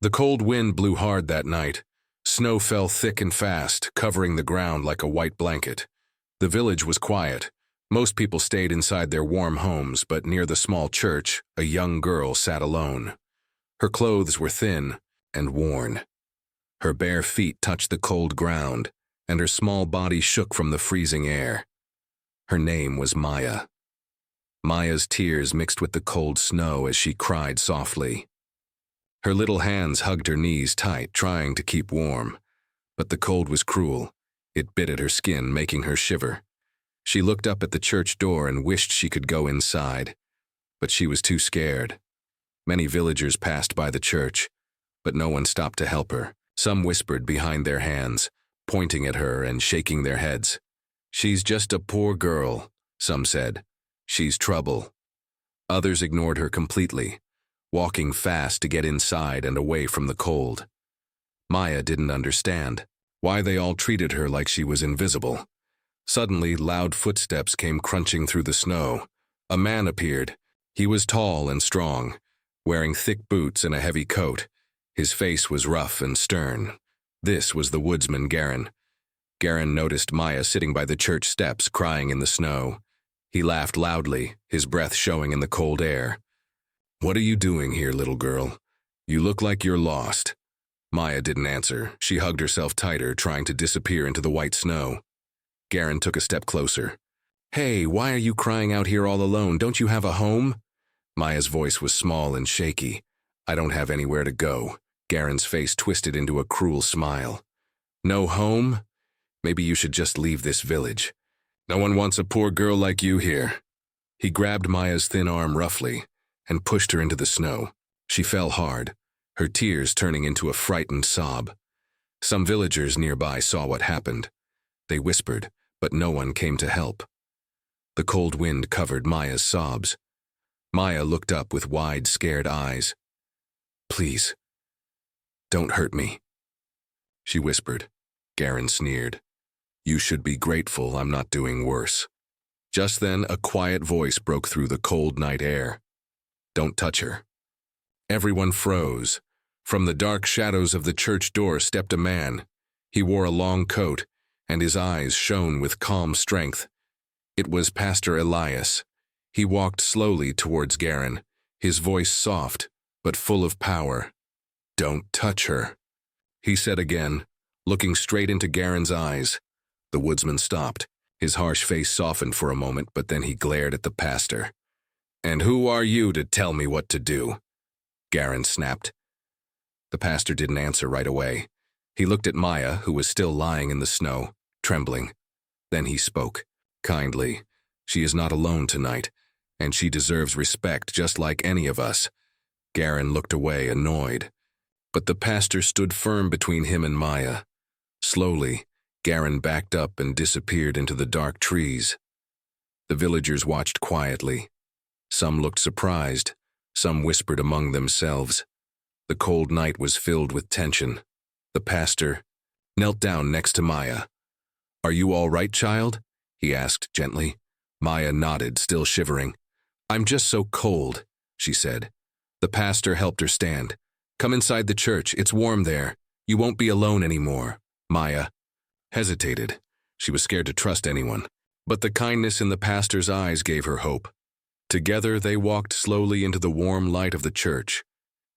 The cold wind blew hard that night. Snow fell thick and fast, covering the ground like a white blanket. The village was quiet. Most people stayed inside their warm homes, but near the small church, a young girl sat alone. Her clothes were thin and worn. Her bare feet touched the cold ground, and her small body shook from the freezing air. Her name was Maya. Maya's tears mixed with the cold snow as she cried softly. Her little hands hugged her knees tight, trying to keep warm. But the cold was cruel. It bit at her skin, making her shiver. She looked up at the church door and wished she could go inside. But she was too scared. Many villagers passed by the church, but no one stopped to help her. Some whispered behind their hands, pointing at her and shaking their heads. "She's just a poor girl," some said. "She's trouble." Others ignored her completely, walking fast to get inside and away from the cold. Maya didn't understand why they all treated her like she was invisible. Suddenly, loud footsteps came crunching through the snow. A man appeared. He was tall and strong, wearing thick boots and a heavy coat. His face was rough and stern. This was the woodsman Garen. Garen noticed Maya sitting by the church steps, crying in the snow. He laughed loudly, his breath showing in the cold air. "What are you doing here, little girl? You look like you're lost." Maya didn't answer. She hugged herself tighter, trying to disappear into the white snow. Garen took a step closer. "Hey, why are you crying out here all alone? Don't you have a home?" Maya's voice was small and shaky. "I don't have anywhere to go." Garen's face twisted into a cruel smile. "No home? Maybe you should just leave this village. No one wants a poor girl like you here." He grabbed Maya's thin arm roughly and pushed her into the snow. She fell hard, her tears turning into a frightened sob. Some villagers nearby saw what happened. They whispered, but no one came to help. The cold wind covered Maya's sobs. Maya looked up with wide, scared eyes. "Please, don't hurt me," she whispered. Garen sneered. "You should be grateful I'm not doing worse." Just then, a quiet voice broke through the cold night air. "Don't touch her." Everyone froze. From the dark shadows of the church door stepped a man. He wore a long coat, and his eyes shone with calm strength. It was Pastor Elias. He walked slowly towards Garen, his voice soft, but full of power. "Don't touch her," he said again, looking straight into Garen's eyes. The woodsman stopped. His harsh face softened for a moment, but then he glared at the pastor. "And who are you to tell me what to do?" Garen snapped. The pastor didn't answer right away. He looked at Maya, who was still lying in the snow, trembling. Then he spoke, kindly. "She is not alone tonight, and she deserves respect just like any of us." Garen looked away, annoyed. But the pastor stood firm between him and Maya. Slowly, Garen backed up and disappeared into the dark trees. The villagers watched quietly. Some looked surprised, some whispered among themselves. The cold night was filled with tension. The pastor knelt down next to Maya. "Are you all right, child?" he asked gently. Maya nodded, still shivering. "I'm just so cold," she said. The pastor helped her stand. "Come inside the church, it's warm there. You won't be alone anymore." Maya hesitated. She was scared to trust anyone, but the kindness in the pastor's eyes gave her hope. Together they walked slowly into the warm light of the church.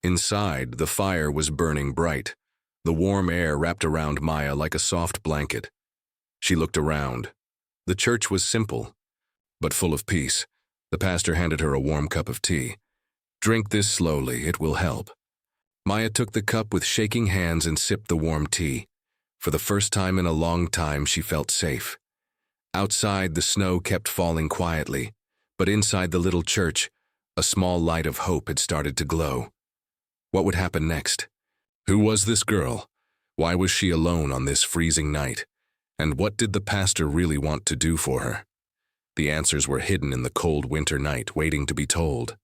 Inside, the fire was burning bright. The warm air wrapped around Maya like a soft blanket. She looked around. The church was simple, but full of peace. The pastor handed her a warm cup of tea. "Drink this slowly, it will help." Maya took the cup with shaking hands and sipped the warm tea. For the first time in a long time, she felt safe. Outside, the snow kept falling quietly, but inside the little church, a small light of hope had started to glow. What would happen next? Who was this girl? Why was she alone on this freezing night? And what did the pastor really want to do for her? The answers were hidden in the cold winter night, waiting to be told.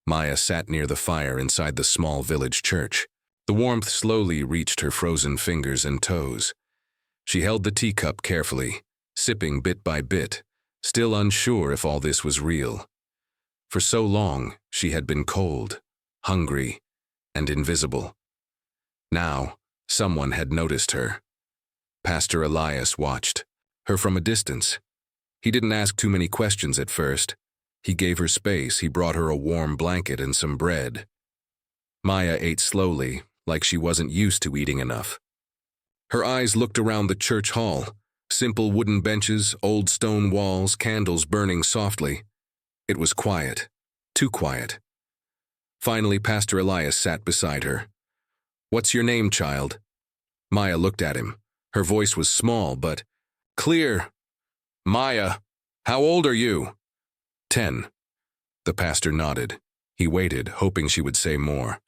Maya sat near the fire inside the small village church. The warmth slowly reached her frozen fingers and toes. She held the teacup carefully, sipping bit by bit, still unsure if all this was real. For so long, she had been cold, hungry, and invisible. Now, someone had noticed her. Pastor Elias watched her from a distance. He didn't ask too many questions at first. He gave her space. He brought her a warm blanket and some bread. Maya ate slowly, like she wasn't used to eating enough. Her eyes looked around the church hall. Simple wooden benches, old stone walls, candles burning softly. It was quiet. Too quiet. Finally, Pastor Elias sat beside her. "What's your name, child?" Maya looked at him. Her voice was small, but clear. "Maya, how old are you?" 10. The pastor nodded. He waited, hoping she would say more.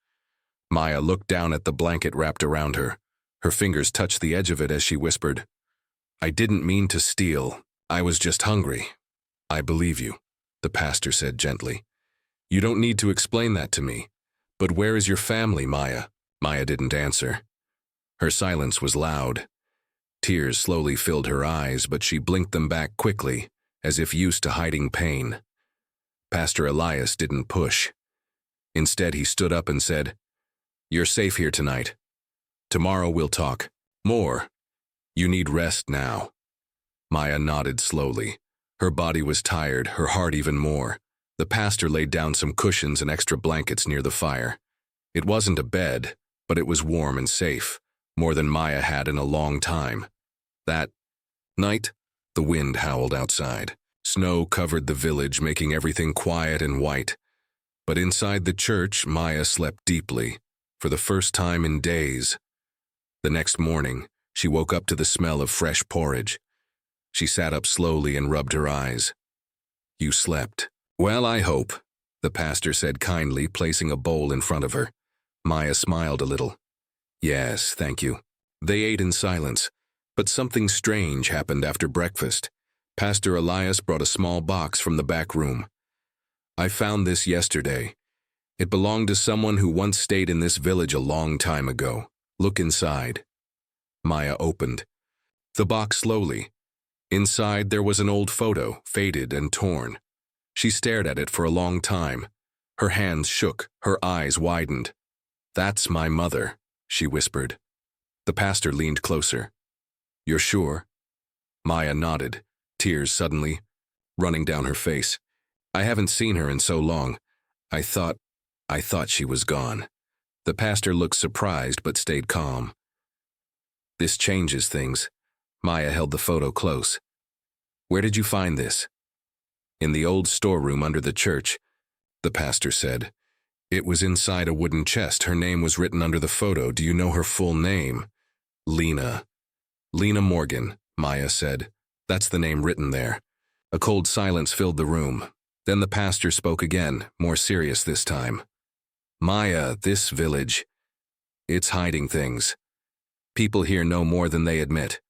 Maya looked down at the blanket wrapped around her. Her fingers touched the edge of it as she whispered, "I didn't mean to steal. I was just hungry." "I believe you," the pastor said gently. "You don't need to explain that to me. But where is your family, Maya?" Maya didn't answer. Her silence was loud. Tears slowly filled her eyes, but she blinked them back quickly, as if used to hiding pain. Pastor Elias didn't push. Instead, he stood up and said, "You're safe here tonight. Tomorrow we'll talk more. You need rest now." Maya nodded slowly. Her body was tired, her heart even more. The pastor laid down some cushions and extra blankets near the fire. It wasn't a bed, but it was warm and safe, more than Maya had in a long time. That night, the wind howled outside. Snow covered the village, making everything quiet and white. But inside the church, Maya slept deeply, for the first time in days. The next morning, she woke up to the smell of fresh porridge. She sat up slowly and rubbed her eyes. "You slept." "Well, I hope," the pastor said kindly, placing a bowl in front of her. Maya smiled a little. "Yes, thank you." They ate in silence, but something strange happened after breakfast. Pastor Elias brought a small box from the back room. "I found this yesterday. It belonged to someone who once stayed in this village a long time ago. Look inside." Maya opened the box slowly. Inside there was an old photo, faded and torn. She stared at it for a long time. Her hands shook, her eyes widened. "That's my mother," she whispered. The pastor leaned closer. "You're sure?" Maya nodded, tears suddenly running down her face. "I haven't seen her in so long. I thought she was gone." The pastor looked surprised but stayed calm. "This changes things." Maya held the photo close. "Where did you find this?" "In the old storeroom under the church," the pastor said. "It was inside a wooden chest. Her name was written under the photo. Do you know her full name?" "Lena." "Lena Morgan," Maya said. "That's the name written there." A cold silence filled the room. Then the pastor spoke again, more serious this time. "Maya, this village, it's hiding things. People here know more than they admit.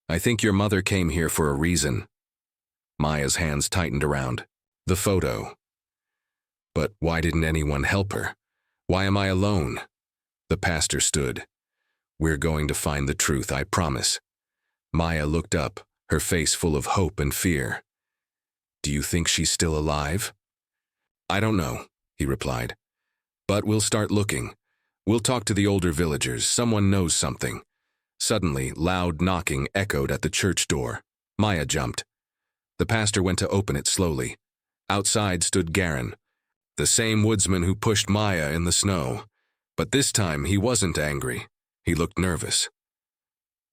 I think your mother came here for a reason." Maya's hands tightened around the photo. "But why didn't anyone help her? Why am I alone?" The pastor stood. "We're going to find the truth, I promise." Maya looked up, her face full of hope and fear. "Do you think she's still alive?" "I don't know," he replied. "But we'll start looking. We'll talk to the older villagers. Someone knows something." Suddenly, loud knocking echoed at the church door. Maya jumped. The pastor went to open it slowly. Outside stood Garen, the same woodsman who pushed Maya in the snow. But this time he wasn't angry. He looked nervous.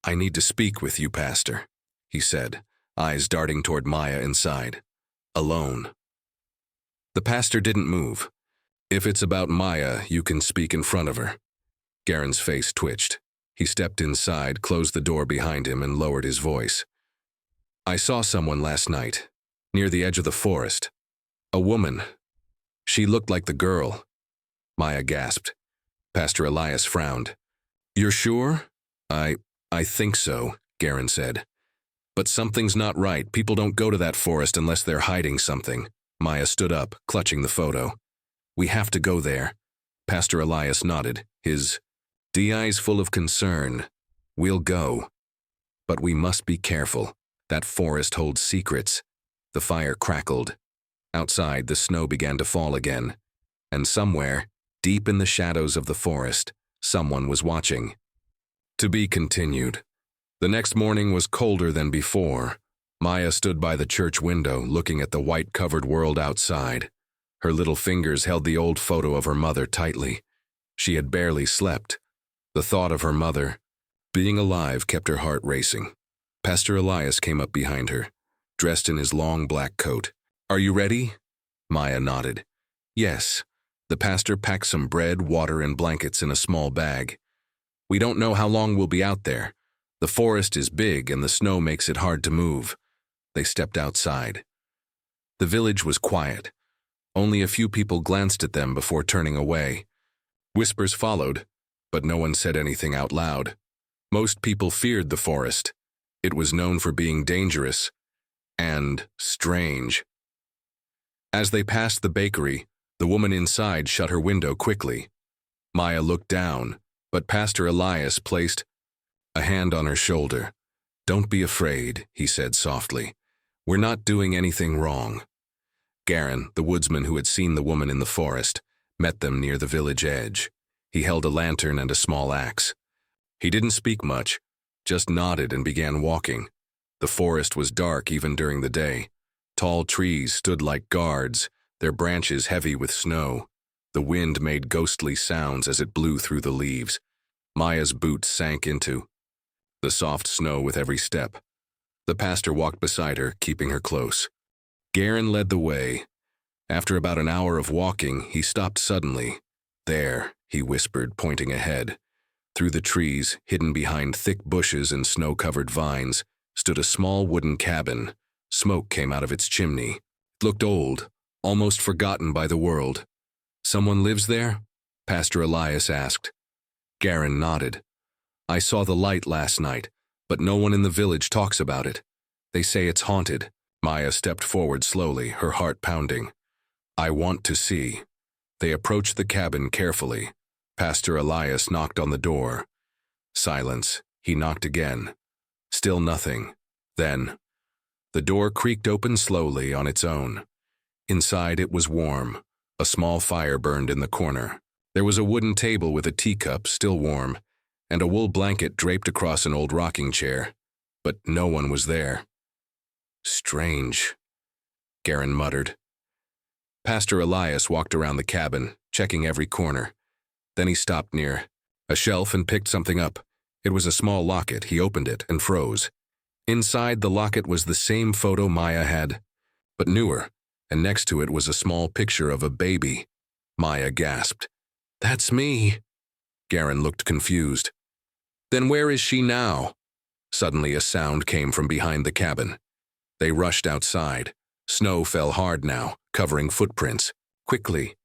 "I need to speak with you, Pastor," he said, eyes darting toward Maya inside. "Alone." The pastor didn't move. "If it's about Maya, you can speak in front of her." Garen's face twitched. He stepped inside, closed the door behind him, and lowered his voice. "I saw someone last night, near the edge of the forest. A woman. She looked like the girl." Maya gasped. Pastor Elias frowned. "You're sure?" I think so," Garen said. "But something's not right. People don't go to that forest unless they're hiding something." Maya stood up, clutching the photo. "We have to go there." Pastor Elias nodded, his eyes full of concern. "We'll go. But we must be careful. That forest holds secrets." The fire crackled. Outside, the snow began to fall again. And somewhere, deep in the shadows of the forest, Someone was watching. To be continued. The next morning was colder than before. Maya stood by the church window, looking at the white-covered world outside. Her little fingers held the old photo of her mother tightly. She had barely slept. The thought of her mother being alive kept her heart racing. Pastor Elias came up behind her, dressed in his long black coat. "Are you ready?" Maya nodded. "Yes." The pastor packed some bread, water, and blankets in a small bag. "We don't know how long we'll be out there. The forest is big and the snow makes it hard to move." They stepped outside. The village was quiet. Only a few people glanced at them before turning away. Whispers followed, but no one said anything out loud. Most people feared the forest. It was known for being dangerous and strange. As they passed the bakery, the woman inside shut her window quickly. Maya looked down, but Pastor Elias placed a hand on her shoulder. "Don't be afraid," he said softly. "We're not doing anything wrong." Garen, the woodsman who had seen the woman in the forest, met them near the village edge. He held a lantern and a small axe. He didn't speak much, just nodded and began walking. The forest was dark even during the day. Tall trees stood like guards, their branches heavy with snow. The wind made ghostly sounds as it blew through the leaves. Maya's boots sank into the soft snow with every step. The pastor walked beside her, keeping her close. Garen led the way. After about an hour of walking, he stopped suddenly. "There," he whispered, pointing ahead. Through the trees, hidden behind thick bushes and snow-covered vines, stood a small wooden cabin. Smoke came out of its chimney. It looked old, almost forgotten by the world. "Someone lives there?" Pastor Elias asked. Garen nodded. "I saw the light last night, but no one in the village talks about it. They say it's haunted." Maya stepped forward slowly, her heart pounding. "I want to see." They approached the cabin carefully. Pastor Elias knocked on the door. Silence. He knocked again. Still nothing. Then, the door creaked open slowly on its own. Inside it was warm. A small fire burned in the corner. There was a wooden table with a teacup, still warm, and a wool blanket draped across an old rocking chair. But no one was there. "Strange," Garen muttered. Pastor Elias walked around the cabin, checking every corner. Then he stopped near a shelf and picked something up. It was a small locket. He opened it and froze. Inside the locket was the same photo Maya had, but newer, and next to it was a small picture of a baby. Maya gasped. "That's me." Garen looked confused. "Then where is she now?" Suddenly a sound came from behind the cabin. They rushed outside. Snow fell hard now, covering footprints, quickly.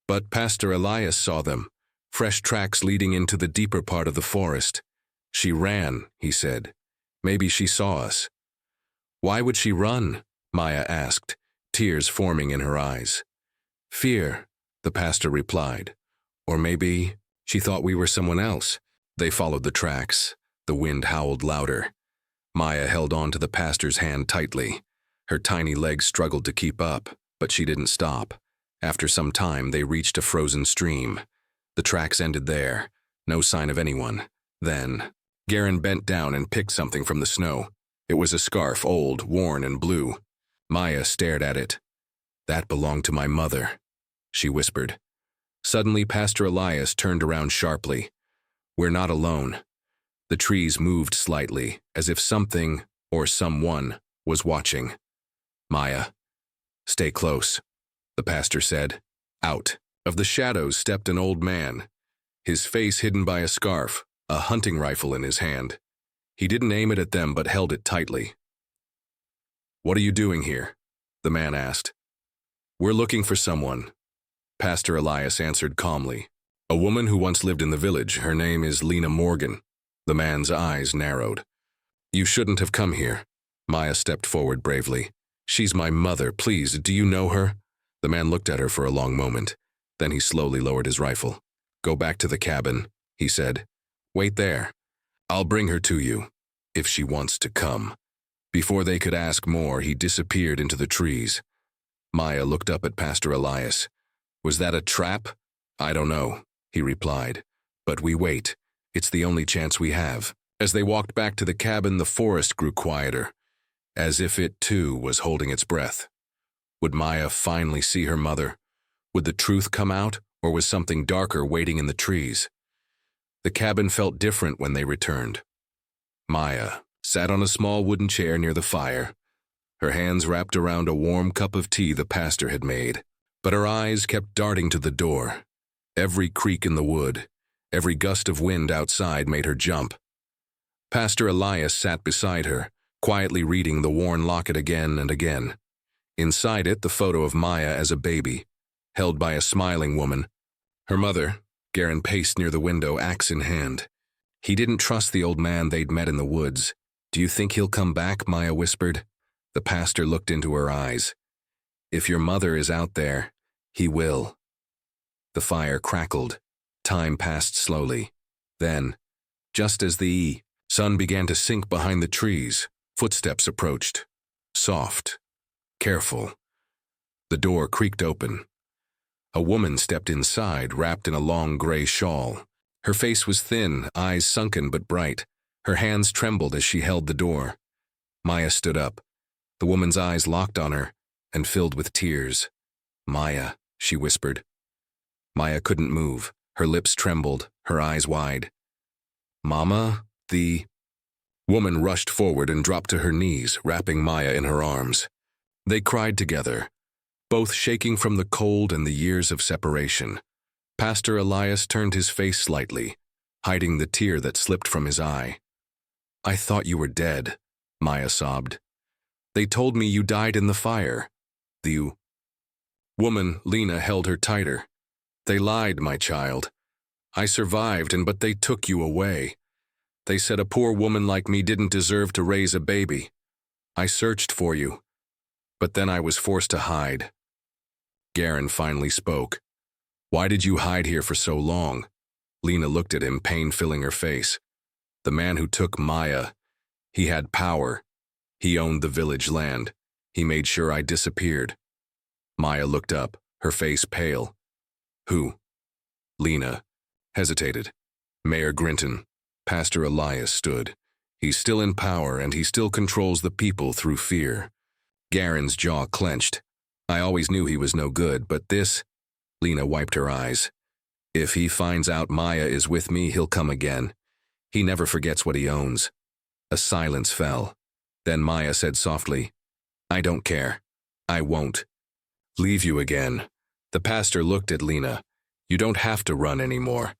But Pastor Elias saw them, fresh tracks leading into the deeper part of the forest. "She ran," he said. "Maybe she saw us." "Why would she run?" Maya asked, tears forming in her eyes. "Fear," the pastor replied. "Or maybe she thought we were someone else." They followed the tracks. The wind howled louder. Maya held on to the pastor's hand tightly. Her tiny legs struggled to keep up, but she didn't stop. After some time, they reached a frozen stream. The tracks ended there. No sign of anyone. Then, Garen bent down and picked something from the snow. It was a scarf, old, worn, and blue. Maya stared at it. "That belonged to my mother," she whispered. Suddenly, Pastor Elias turned around sharply. "We're not alone." The trees moved slightly, as if something, or someone, was watching. "Maya, stay close," the pastor said. Out of the shadows stepped an old man, his face hidden by a scarf, a hunting rifle in his hand. He didn't aim it at them but held it tightly. "What are you doing here?" the man asked. "We're looking for someone," Pastor Elias answered calmly. "A woman who once lived in the village. Her name is Lena Morgan." The man's eyes narrowed. "You shouldn't have come here." Maya stepped forward bravely. "She's my mother. Please, do you know her?" The man looked at her for a long moment. Then he slowly lowered his rifle. "Go back to the cabin," he said. "Wait there. I'll bring her to you, if she wants to come." Before they could ask more, he disappeared into the trees. Maya looked up at Pastor Elias. "Was that a trap?" "I don't know," he replied. But we wait. It's the only chance we have. As they walked back to the cabin, the forest grew quieter, as if it, too, was holding its breath. Would Maya finally see her mother? Would the truth come out, or was something darker waiting in the trees? The cabin felt different when they returned. Maya sat on a small wooden chair near the fire, her hands wrapped around a warm cup of tea the pastor had made, but her eyes kept darting to the door. Every creak in the wood, every gust of wind outside made her jump. Pastor Elias sat beside her, quietly reading the worn locket again and again. Inside it, the photo of Maya as a baby, held by a smiling woman. Her mother, Garen, paced near the window, axe in hand. He didn't trust the old man they'd met in the woods. "Do you think he'll come back?" Maya whispered. The pastor looked into her eyes. "If your mother is out there, he will." The fire crackled. Time passed slowly. Then, just as the sun began to sink behind the trees, footsteps approached. Soft, careful. The door creaked open. A woman stepped inside, wrapped in a long gray shawl. Her face was thin, eyes sunken but bright. Her hands trembled as she held the door. Maya stood up. The woman's eyes locked on her and filled with tears. "Maya," she whispered. Maya couldn't move. Her lips trembled, her eyes wide. "Mama?" The woman rushed forward and dropped to her knees, wrapping Maya in her arms. They cried together, both shaking from the cold and the years of separation. Pastor Elias turned his face slightly, hiding the tear that slipped from his eye. "I thought you were dead," Maya sobbed. "They told me you died in the fire." The woman, Lena, held her tighter. "They lied, my child. I survived, but they took you away. They said a poor woman like me didn't deserve to raise a baby. I searched for you, but then I was forced to hide." Garen finally spoke. "Why did you hide here for so long?" Lena looked at him, pain filling her face. "The man who took Maya, he had power. He owned the village land. He made sure I disappeared." Maya looked up, her face pale. "Who?" Lena hesitated. "Mayor Grinton." Pastor Elias stood. "He's still in power, and he still controls the people through fear." Garen's jaw clenched. "I always knew he was no good, but this—" Lena wiped her eyes. "If he finds out Maya is with me, he'll come again. He never forgets what he owns." A silence fell. Then Maya said softly, "I don't care. I won't leave you again." The pastor looked at Lena. "You don't have to run anymore.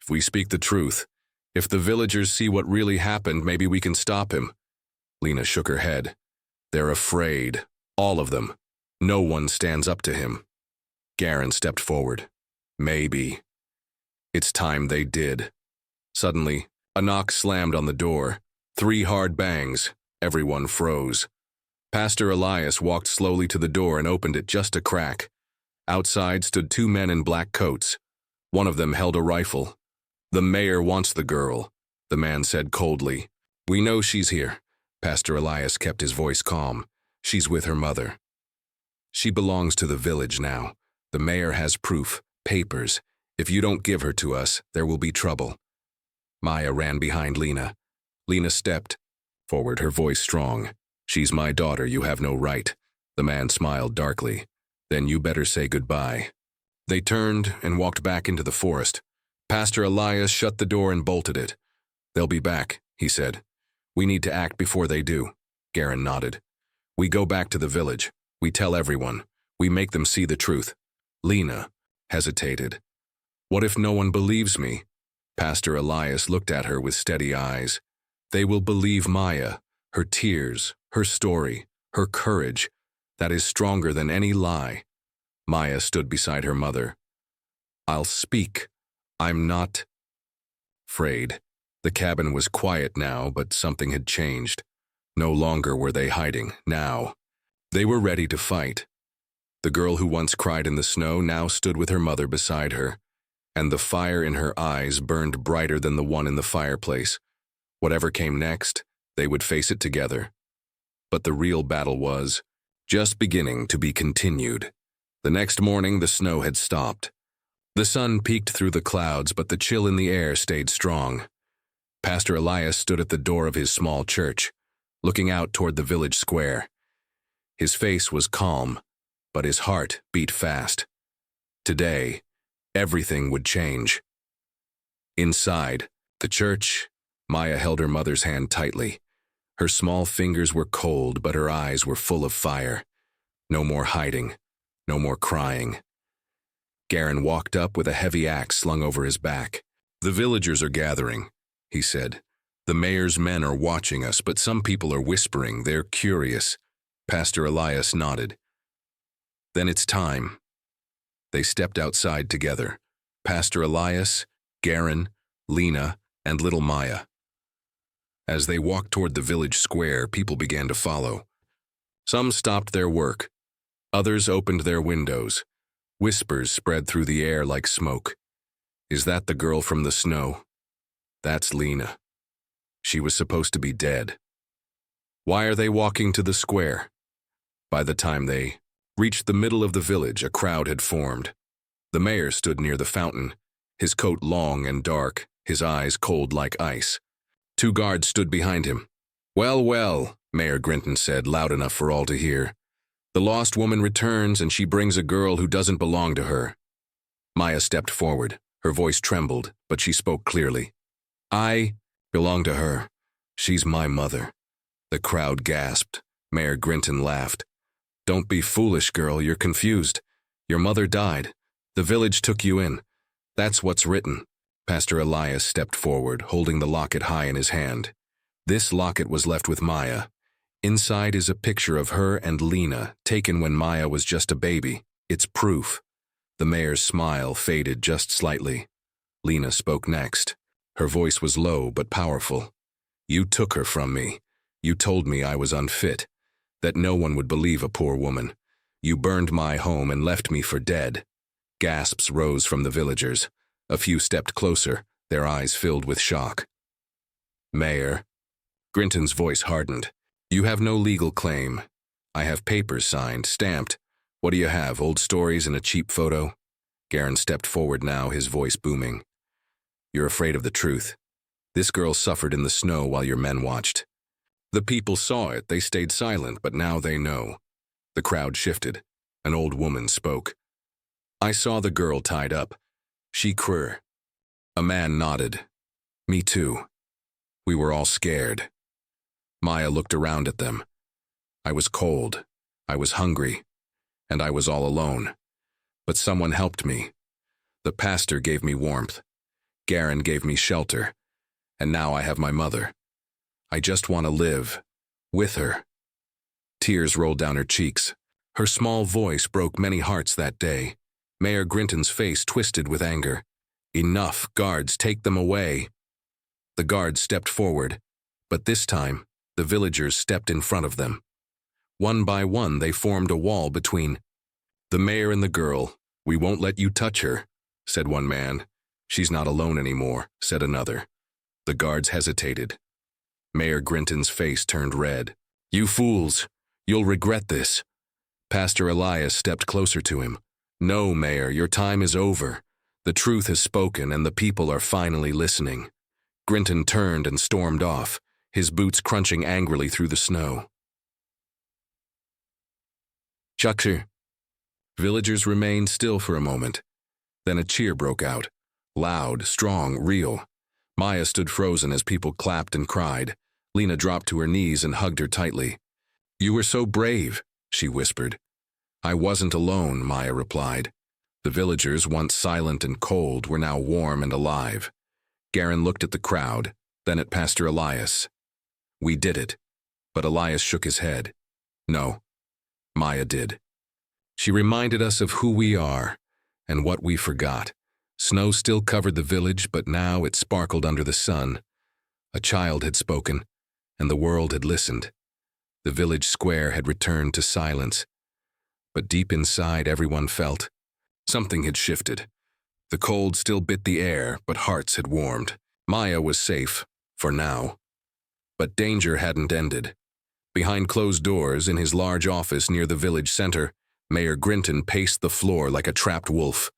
If we speak the truth, if the villagers see what really happened, maybe we can stop him." Lena shook her head. "They're afraid. All of them. No one stands up to him." Garen stepped forward. "Maybe." It's time they did. Suddenly, a knock slammed on the door. 3 hard bangs. Everyone froze. Pastor Elias walked slowly to the door and opened it just a crack. Outside stood 2 men in black coats. One of them held a rifle. "The mayor wants the girl," the man said coldly. "We know she's here." Pastor Elias kept his voice calm. "She's with her mother. She belongs to the village now. The mayor has proof, papers. If you don't give her to us, there will be trouble." Maya ran behind Lena. Lena stepped forward, her voice strong. "She's my daughter, you have no right." The man smiled darkly. "Then you better say goodbye." They turned and walked back into the forest. Pastor Elias shut the door and bolted it. "They'll be back," he said. "We need to act before they do." Garen nodded. "We go back to the village. We tell everyone. We make them see the truth." Lena hesitated. "What if no one believes me?" Pastor Elias looked at her with steady eyes. "They will believe Maya, her tears, her story, her courage. That is stronger than any lie." Maya stood beside her mother. "I'll speak. I'm not afraid." The cabin was quiet now, but something had changed. No longer were they hiding. Now, they were ready to fight. The girl who once cried in the snow now stood with her mother beside her, and the fire in her eyes burned brighter than the one in the fireplace. Whatever came next, they would face it together. But the real battle was just beginning to be continued. The next morning, the snow had stopped. The sun peeked through the clouds, but the chill in the air stayed strong. Pastor Elias stood at the door of his small church, looking out toward the village square. His face was calm, but his heart beat fast. Today, everything would change. Inside the church, Maya held her mother's hand tightly. Her small fingers were cold, but her eyes were full of fire. No more hiding, no more crying. Garen walked up with a heavy axe slung over his back. "The villagers are gathering," he said. "The mayor's men are watching us, but some people are whispering. They're curious." Pastor Elias nodded. "Then it's time." They stepped outside together. Pastor Elias, Garen, Lena, and little Maya. As they walked toward the village square, people began to follow. Some stopped their work. Others opened their windows. Whispers spread through the air like smoke. "Is that the girl from the snow?" "That's Lena. She was supposed to be dead." "Why are they walking to the square?" By the time they reached the middle of the village, a crowd had formed. The mayor stood near the fountain, his coat long and dark, his eyes cold like ice. 2 guards stood behind him. "Well, well," Mayor Grinton said, loud enough for all to hear. "The lost woman returns, and she brings a girl who doesn't belong to her." Maya stepped forward. Her voice trembled, but she spoke clearly. "I belong to her. She's my mother." The crowd gasped. Mayor Grinton laughed. "Don't be foolish, girl. You're confused. Your mother died. The village took you in. That's what's written." Pastor Elias stepped forward, holding the locket high in his hand. This locket was left with Maya. Inside is a picture of her and Lena, taken when Maya was just a baby. It's proof. The mayor's smile faded just slightly. Lena spoke next. Her voice was low but powerful. "You took her from me. You told me I was unfit, that no one would believe a poor woman. You burned my home and left me for dead." Gasps rose from the villagers. A few stepped closer, their eyes filled with shock. "Mayor," Grinton's voice hardened, "you have no legal claim. I have papers signed, stamped. What do you have, old stories and a cheap photo?" Garen stepped forward now, his voice booming. "You're afraid of the truth. This girl suffered in the snow while your men watched. The people saw it, they stayed silent, but now they know." The crowd shifted. An old woman spoke. "I saw the girl tied up. She queer." A man nodded. "Me too. We were all scared." Maya looked around at them. "I was cold. I was hungry. And I was all alone. But someone helped me. The pastor gave me warmth. Garen gave me shelter. And now I have my mother. I just want to live. With her." Tears rolled down her cheeks. Her small voice broke many hearts that day. Mayor Grinton's face twisted with anger. "Enough, guards, take them away." The guards stepped forward, but this time, the villagers stepped in front of them. One by one, they formed a wall between the mayor and the girl. "We won't let you touch her," said one man. "She's not alone anymore," said another. The guards hesitated. Mayor Grinton's face turned red. "You fools, you'll regret this." Pastor Elias stepped closer to him. "No, Mayor, your time is over. The truth has spoken, and the people are finally listening." Grinton turned and stormed off, his boots crunching angrily through the snow. Chuckser. Villagers remained still for a moment. Then a cheer broke out. Loud, strong, real. Maya stood frozen as people clapped and cried. Lena dropped to her knees and hugged her tightly. "You were so brave," she whispered. "I wasn't alone," Maya replied. The villagers, once silent and cold, were now warm and alive. Garen looked at the crowd, then at Pastor Elias. "We did it." But Elias shook his head. "No." Maya did. She reminded us of who we are and what we forgot. Snow still covered the village, but now it sparkled under the sun. A child had spoken, and the world had listened. The village square had returned to silence. But deep inside, everyone felt something had shifted. The cold still bit the air, but hearts had warmed. Maya was safe, for now. But danger hadn't ended. Behind closed doors, in his large office near the village center, Mayor Grinton paced the floor like a trapped wolf.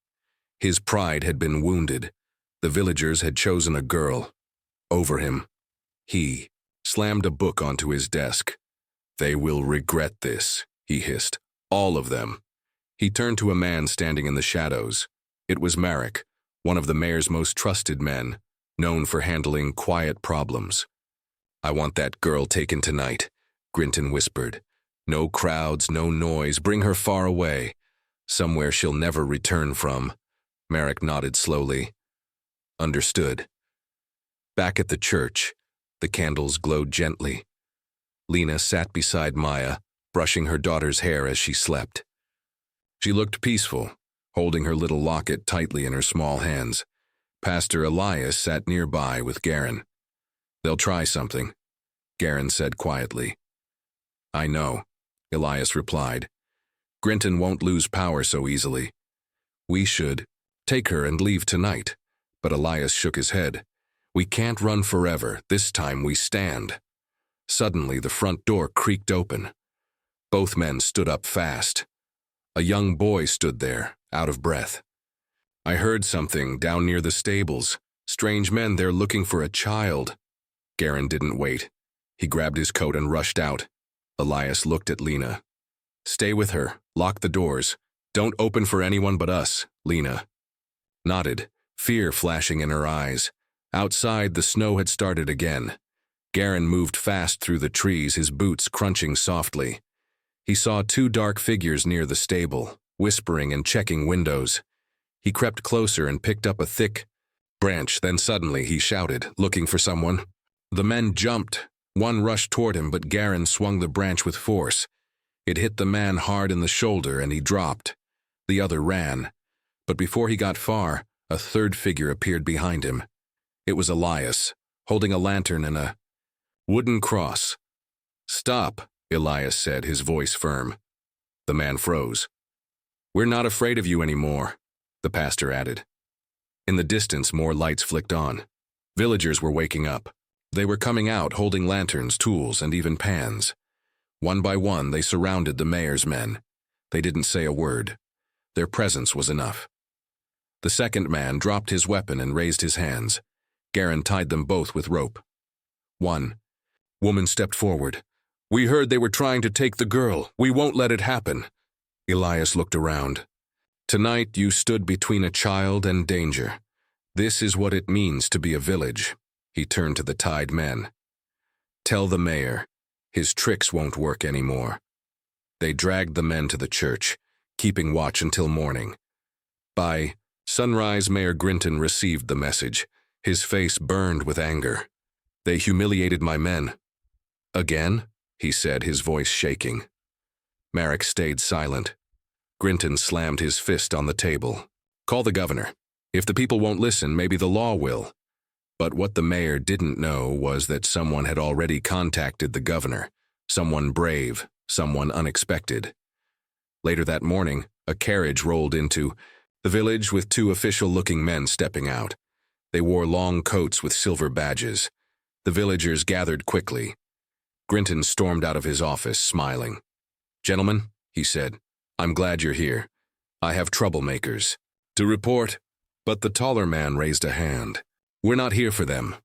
His pride had been wounded. The villagers had chosen a girl over him. He slammed a book onto his desk. "They will regret this," he hissed. "All of them." He turned to a man standing in the shadows. It was Marek, one of the mayor's most trusted men, known for handling quiet problems. "I want that girl taken tonight," Grinton whispered. "No crowds, no noise, bring her far away. Somewhere she'll never return from." Marek nodded slowly. "Understood." Back at the church, the candles glowed gently. Lena sat beside Maya, brushing her daughter's hair as she slept. She looked peaceful, holding her little locket tightly in her small hands. Pastor Elias sat nearby with Garen. "They'll try something," Garen said quietly. "I know," Elias replied. "Grinton won't lose power so easily. We should take her and leave tonight." But Elias shook his head. "We can't run forever. This time we stand." Suddenly, the front door creaked open. Both men stood up fast. A young boy stood there, out of breath. "I heard something down near the stables. Strange men there looking for a child." Garen didn't wait. He grabbed his coat and rushed out. Elias looked at Lena. "Stay with her. Lock the doors. Don't open for anyone but us," Lena nodded, fear flashing in her eyes. Outside, the snow had started again. Garen moved fast through the trees, his boots crunching softly. He saw two dark figures near the stable, whispering and checking windows. He crept closer and picked up a thick branch. Then suddenly he shouted, looking for someone. The men jumped. One rushed toward him, but Garen swung the branch with force. It hit the man hard in the shoulder and he dropped. The other ran. But before he got far, a third figure appeared behind him. It was Elias, holding a lantern and a wooden cross. "Stop," Elias said, his voice firm. The man froze. "We're not afraid of you anymore," the pastor added. In the distance, more lights flicked on. Villagers were waking up. They were coming out holding lanterns, tools, and even pans. One by one, they surrounded the mayor's men. They didn't say a word. Their presence was enough. The second man dropped his weapon and raised his hands. Garen tied them both with rope. One woman stepped forward. "We heard they were trying to take the girl. We won't let it happen." Elias looked around. "Tonight you stood between a child and danger. This is what it means to be a village." He turned to the tied men. "Tell the mayor, his tricks won't work anymore." They dragged the men to the church, keeping watch until morning. By sunrise, Mayor Grinton received the message. His face burned with anger. "They humiliated my men." "Again?" he said, his voice shaking. Marek stayed silent. Grinton slammed his fist on the table. "Call the governor. If the people won't listen, maybe the law will." But what the mayor didn't know was that someone had already contacted the governor. Someone brave, someone unexpected. Later that morning, a carriage rolled into the village with two official-looking men stepping out. They wore long coats with silver badges. The villagers gathered quickly. Grinton stormed out of his office, smiling. "Gentlemen," he said, "I'm glad you're here. I have troublemakers to report." But the taller man raised a hand. "We're not here for them."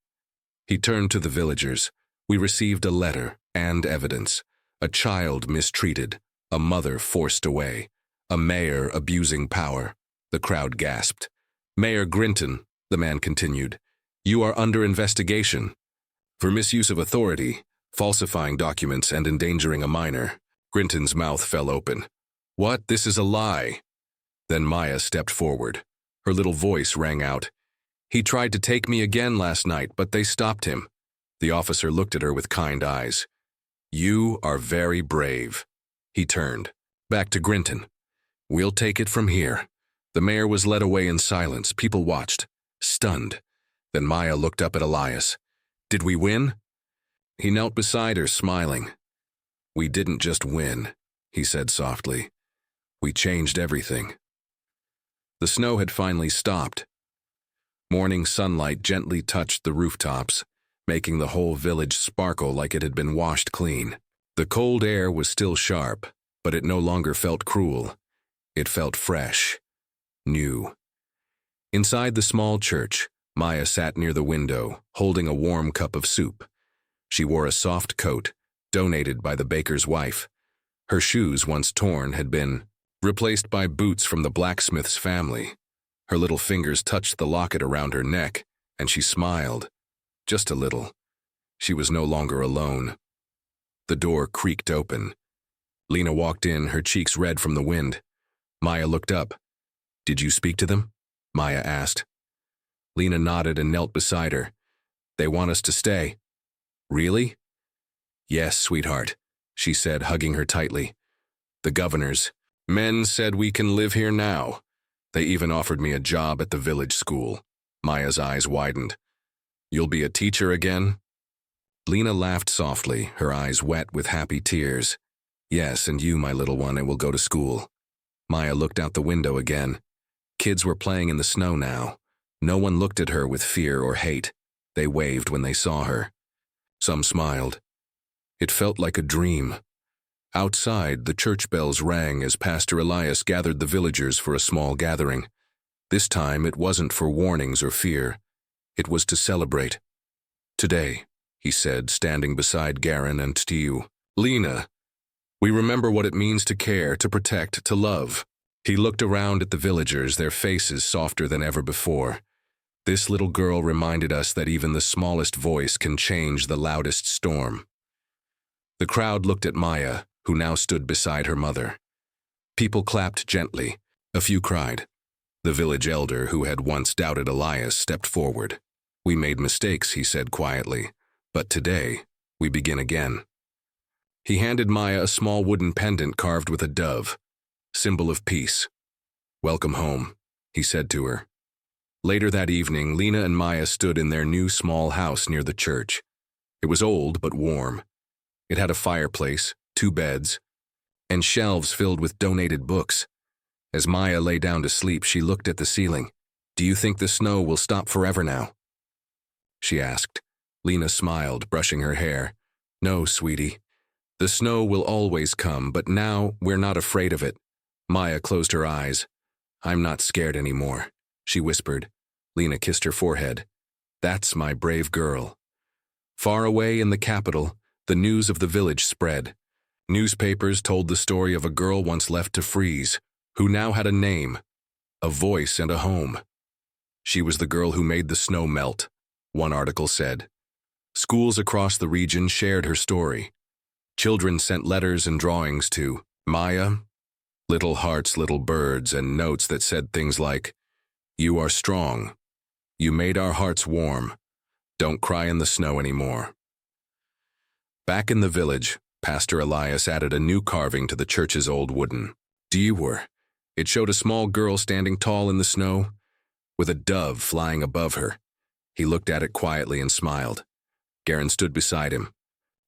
He turned to the villagers. "We received a letter and evidence. A child mistreated, a mother forced away, a mayor abusing power." The crowd gasped. "Mayor Grinton," the man continued, "you are under investigation for misuse of authority, falsifying documents, and endangering a minor." Grinton's mouth fell open. "What? This is a lie." Then Maya stepped forward. Her little voice rang out. "He tried to take me again last night, but they stopped him." The officer looked at her with kind eyes. "You are very brave." He turned. Back to Grinton. "We'll take it from here." The mayor was led away in silence. People watched, stunned. Then Maya looked up at Elias. "Did we win?" He knelt beside her, smiling. "We didn't just win," he said softly. "We changed everything." The snow had finally stopped. Morning sunlight gently touched the rooftops, making the whole village sparkle like it had been washed clean. The cold air was still sharp, but it no longer felt cruel. It felt fresh, new. Inside the small church, Maya sat near the window, holding a warm cup of soup. She wore a soft coat, donated by the baker's wife. Her shoes, once torn, had been replaced by boots from the blacksmith's family. Her little fingers touched the locket around her neck, and she smiled. Just a little. She was no longer alone. The door creaked open. Lena walked in, her cheeks red from the wind. Maya looked up. "Did you speak to them?" Maya asked. Lena nodded and knelt beside her. "They want us to stay." "Really?" "Yes, sweetheart," she said, hugging her tightly. "The governor's men said we can live here now. They even offered me a job at the village school." Maya's eyes widened. "You'll be a teacher again?" Lena laughed softly, her eyes wet with happy tears. "Yes, and you, my little one, will go to school." Maya looked out the window again. Kids were playing in the snow now. No one looked at her with fear or hate. They waved when they saw her. Some smiled. It felt like a dream. Outside, the church bells rang as Pastor Elias gathered the villagers for a small gathering. This time, it wasn't for warnings or fear. It was to celebrate. "Today," he said, standing beside Garen and Tiu, "Lena, we remember what it means to care, to protect, to love." He looked around at the villagers, their faces softer than ever before. This little girl reminded us that even the smallest voice can change the loudest storm. The crowd looked at Maya, who now stood beside her mother. People clapped gently. A few cried. The village elder, who had once doubted Elias, stepped forward. "We made mistakes," he said quietly, "but today, we begin again." He handed Maya a small wooden pendant carved with a dove, symbol of peace. "Welcome home," he said to her. Later that evening, Lena and Maya stood in their new small house near the church. It was old but warm. It had a fireplace, 2 beds, and shelves filled with donated books. As Maya lay down to sleep, she looked at the ceiling. "Do you think the snow will stop forever now?" she asked. Lena smiled, brushing her hair. "No, sweetie. The snow will always come, but now we're not afraid of it." Maya closed her eyes. "I'm not scared anymore," she whispered. Lena kissed her forehead. "That's my brave girl." Far away in the capital, the news of the village spread. Newspapers told the story of a girl once left to freeze, who now had a name, a voice, and a home. She was the girl who made the snow melt, one article said. Schools across the region shared her story. Children sent letters and drawings to Maya, little hearts, little birds, and notes that said things like, "You are strong. You made our hearts warm. Don't cry in the snow anymore." Back in the village, Pastor Elias added a new carving to the church's old wooden dewar. It showed a small girl standing tall in the snow, with a dove flying above her. He looked at it quietly and smiled. Garen stood beside him.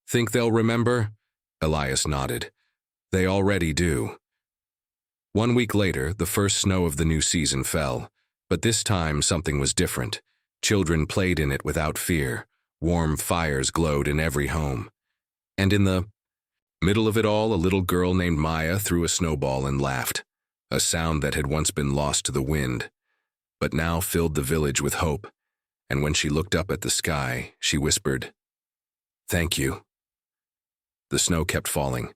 "Think they'll remember?" Elias nodded. "They already do." 1 week later, the first snow of the new season fell, but this time something was different. Children played in it without fear. Warm fires glowed in every home. And in the middle of it all, a little girl named Maya threw a snowball and laughed, a sound that had once been lost to the wind, but now filled the village with hope. And when she looked up at the sky, she whispered, "Thank you." The snow kept falling.